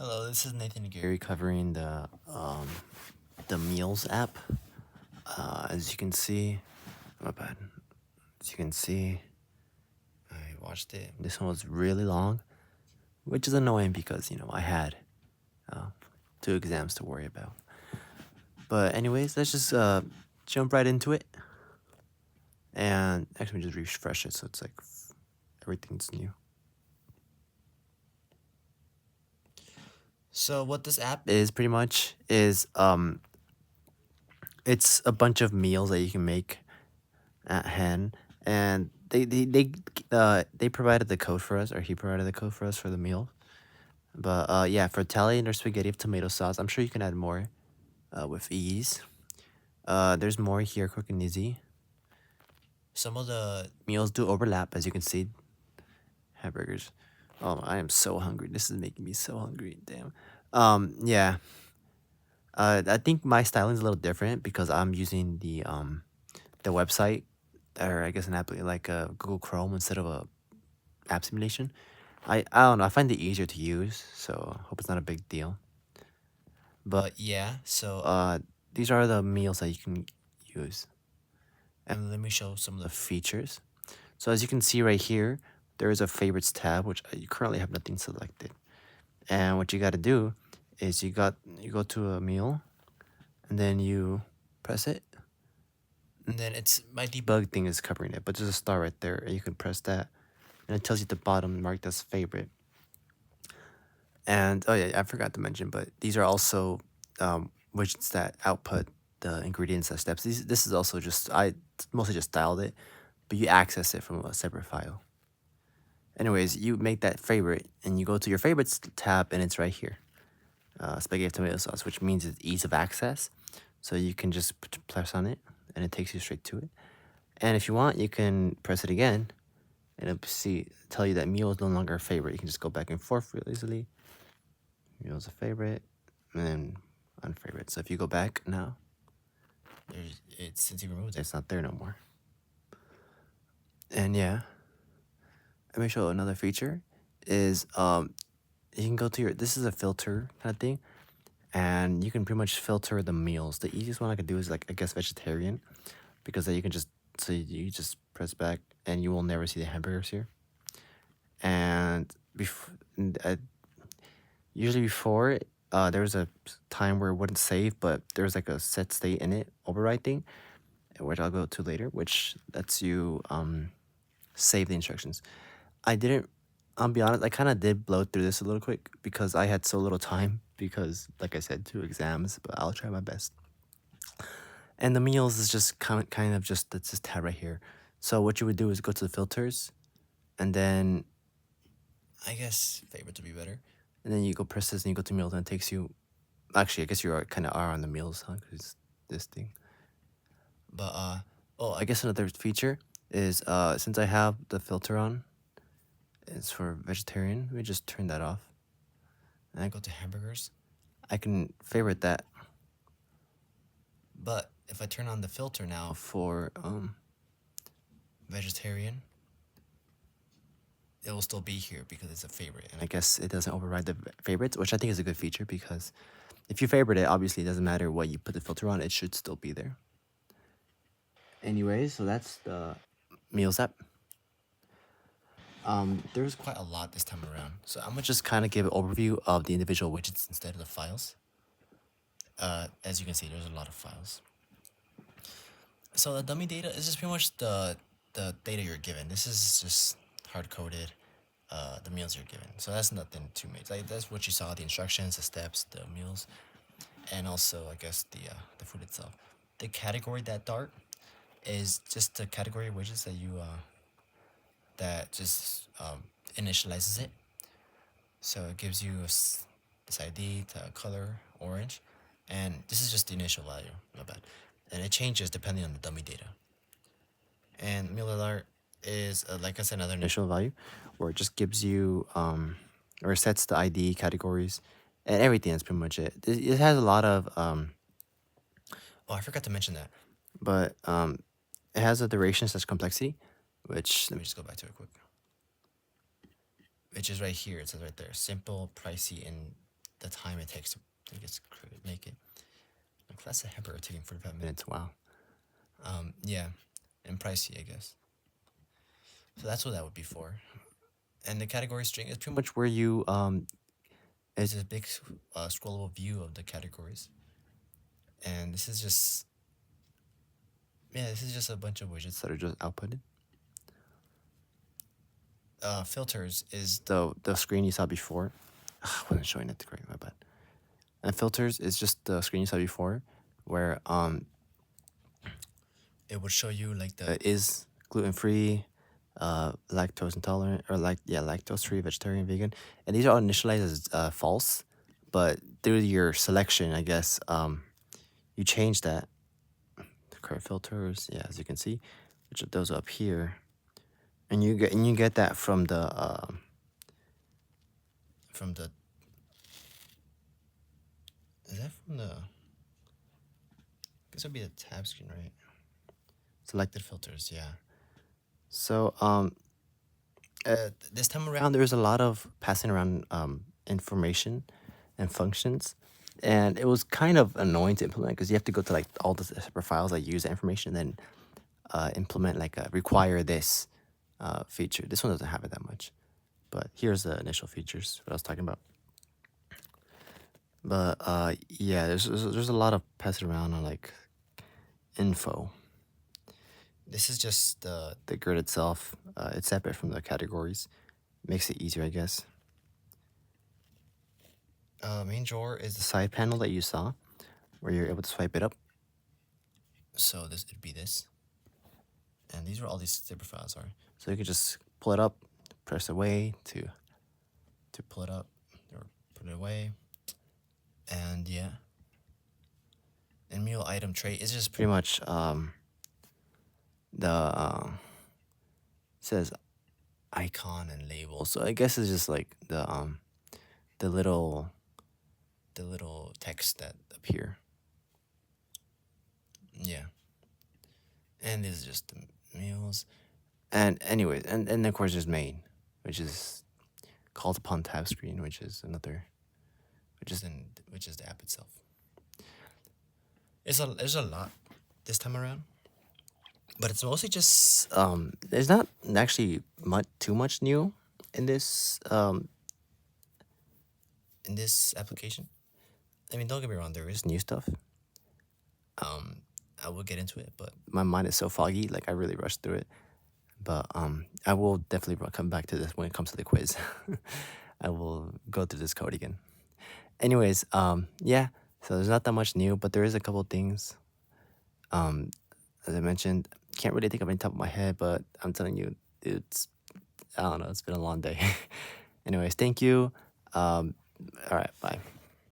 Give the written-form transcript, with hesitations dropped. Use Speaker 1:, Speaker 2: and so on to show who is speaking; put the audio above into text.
Speaker 1: Hello, this is Nathan Gary covering the Meals app. As you can see, my bad. As you can see, I watched it. This one was really long, which is annoying because I had uh, 2 exams to worry about. But anyways, let's just jump right into it, and actually just refresh it so it's like everything's new. So what this app is pretty much is it's a bunch of meals that you can make at hand, and they provided the code for us, or he provided the code for us for the meal. But yeah, for Italian or spaghetti with tomato sauce, I'm sure you can add more with ease. There's more here, quick and easy. Some of the meals do overlap, as you can see. Hamburgers. Oh, I am so hungry. This is making me so hungry. Damn. Yeah. I think my styling is a little different because I'm using the website, or I guess an app like Google Chrome instead of a app simulation. I don't know. I find it easier to use, so hope it's not a big deal. But yeah, so these are the meals that you can use, and let me show some of the features. So as you can see right here, there is a favorites tab, which you currently have nothing selected. And what you got to do is you go to a meal, and then you press it, and then it's my debug thing is covering it, but there's a star right there, and you can press that, and it tells you at the bottom marked as favorite. And oh yeah, I forgot to mention, but these are also widgets that output the ingredients as steps. This is also just I mostly just styled it, but you access it from a separate file. Anyways, you make that favorite, and you go to your favorites tab, and it's right here, spaghetti tomato sauce, which means it's ease of access. So you can just press on it, and it takes you straight to it. And if you want, you can press it again, and it'll tell you that meal is no longer a favorite. You can just go back and forth really easily. Meal is a favorite, and then unfavorite. So if you go back now, since you removed it, it's not there no more. And yeah, let me show another feature. Is you can go to this is a filter kind of thing, and you can pretty much filter the meals. The easiest one I could do is like I guess vegetarian, because then you can just you just press back, and you will never see the hamburgers here. And usually before, there was a time where it wouldn't save, but there's like a set state in it override thing, which I'll go to later, which lets you save the instructions. I'll be honest, I kind of did blow through this a little quick because I had so little time because, like I said, 2 exams, but I'll try my best. And the meals is just kind of just this tab right here. So what you would do is go to the filters, and then I guess favorites would be better. And then you go press this, and you go to meals, and it takes you. Actually, I guess you are kind of are on the meals, huh? Because this thing. But oh, I guess another feature is since I have the filter on, it's for vegetarian. Let me just turn that off, and I go to hamburgers. I can favorite that. But if I turn on the filter now for vegetarian, it will still be here because it's a favorite, and I guess it doesn't override the favorites, which I think is a good feature because if you favorite it, obviously it doesn't matter what you put the filter on, it should still be there. Anyways, so that's the meals app. There's quite a lot this time around, so I'm gonna just kind of give an overview of the individual widgets instead of the files. As you can see, there's a lot of files. So the dummy data is just pretty much the data you're given. This is just hard coded. The meals you're given. So that's nothing too major. Like that's what you saw: the instructions, the steps, the meals, and also I guess the food itself. The category that dart is just the category widgets that you that just initializes it. So it gives you this ID, the color orange, and this is just the initial value. Not bad, and it changes depending on the dummy data. And meal alert is like I said, another initial value, where it just gives you or sets the ID categories and everything. That's pretty much it. It has a lot of oh, I forgot to mention that, but it has a duration/complexity, which let me just go back to it quick. Which is right here. It says right there, simple, pricey, and the time it takes to make it. Like that's a hamburger taking 45 minutes. Wow. Yeah, and pricey, I guess. So that's what that would be for. And the category string is pretty much where you it's a big scrollable view of the categories. And this is just a bunch of widgets that are just outputted. Filters is the screen you saw before. I wasn't showing it correctly, my bad. And filters is just the screen you saw before, where it would show you like the is gluten free, lactose intolerant, or lactose free, vegetarian, vegan, and these are all initialized as false, but through your selection, I guess, you change that. The current filters, yeah, as you can see, which are those up here, and you get that from the is that from the? I guess it'd be the tab screen, right? Selected filters, yeah. So this time around, there's a lot of passing around information and functions, and it was kind of annoying to implement because you have to go to like all the separate files that use the information, and then implement like a require this feature. This one doesn't have it that much, but here's the initial features what I was talking about. But yeah, there's a lot of passing around on like info. This is just the grid itself. It's separate from the categories. Makes it easier, I guess. Main drawer is the side panel that you saw, where you're able to swipe it up. So it'd be this, and these are all these zipper files are. So you could just pull it up, press away to pull it up, or put it away, and yeah. And meal item tray is just pretty much the says icon and label. So I guess it's just like the little text that appear. Yeah. And this is just the meals. And anyways, and of course there's main, which is called upon tab screen, which is the app itself. There's a lot this time around, but it's mostly just there's not actually too much new in this application. I mean, don't get me wrong, there is new stuff. I will get into it, but my mind is so foggy, like I really rushed through it. But I will definitely come back to this when it comes to the quiz. I will go through this code again. Anyways, yeah. So there's not that much new, but there is a couple things. As I mentioned, can't really think of any top of my head, but I'm telling you, I don't know, it's been a long day. Anyways, thank you. All right, bye.